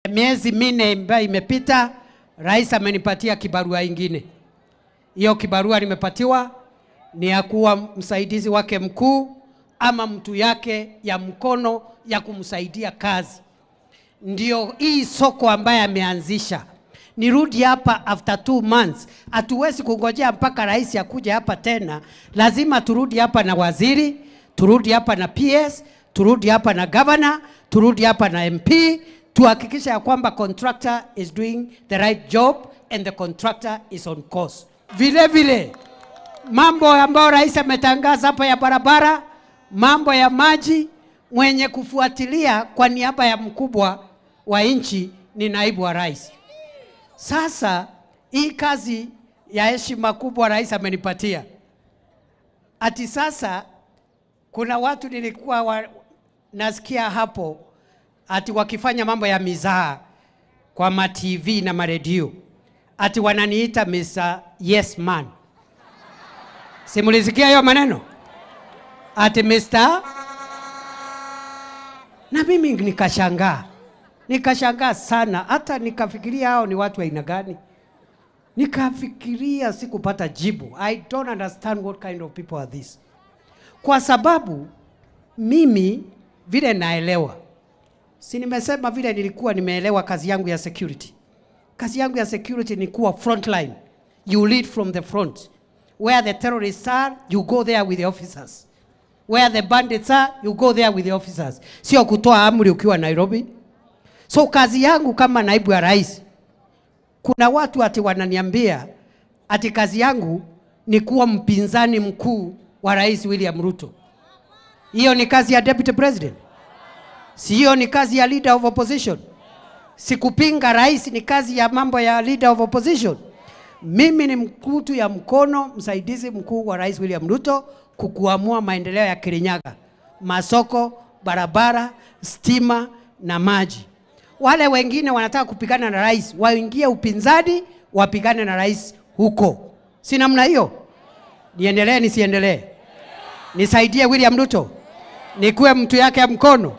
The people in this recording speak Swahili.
Miezi 4 ambayo imepita, rais amenipatia kibarua ingine. Hiyo kibarua nimepatiwa ni ya kuwa msaidizi wake mkuu ama mtu yake ya mkono ya kumsaidia kazi. Ndio hii soko ambaye ameanzisha. Nirudi hapa after 2 months. Hatuwezi kungojea mpaka rais akuje hapa tena. Lazima turudi hapa na waziri, turudi hapa na PS, turudi hapa na governor, turudi hapa na MP, tuhakikisha ya kwamba contractor is doing the right job and the contractor is on course. Vile vile mambo ambayo rais ametangaza hapa ya barabara, mambo ya maji, mwenye kufuatilia kwa niaba ya mkubwa wa nchi ni naibu wa rais. Sasa hii kazi ya heshima kubwa rais amenipatia. Ati sasa kuna watu nilikuwa nasikia hapo ati wakifanya mambo ya mizaha kwa ma TV na maredio. Ati wananiita Mr. Yes Man. Simulisikia hiyo maneno? Ati Mr. Na mimi nikashangaa. Nikashangaa sana, hata nikafikiria hao ni watu wa aina gani. Nikafikiria sikupata jibu. I don't understand what kind of people are these. Kwa sababu mimi vile naelewa. Si nimesema vile nilikuwa nimeelewa kazi yangu ya security. Kazi yangu ya security ni kuwa frontline. You lead from the front. Where the terrorists are, you go there with the officers. Where the bandits are, you go there with the officers. Sio kutoa amri ukiwa Nairobi. So kazi yangu kama naibu ya rais, kuna watu ati wananiambia ati kazi yangu ni kuwa mpinzani mkuu wa rais William Ruto. Hiyo ni kazi ya deputy president. Sio ni kazi ya leader of opposition. Sikupinga rais ni kazi ya mambo ya leader of opposition. Mimi ni mkutu ya mkono msaidizi mkuu wa rais William Ruto kukuamua maendeleo ya Kirinyaga. Masoko, barabara, stima na maji. Wale wengine wanataka kupigana na rais, waingie upinzani, wapigane na rais huko. Si namna hiyo? Niendelee nisiendelee? Nisaidie William Ruto? Nikuwe mtu yake ya mkono?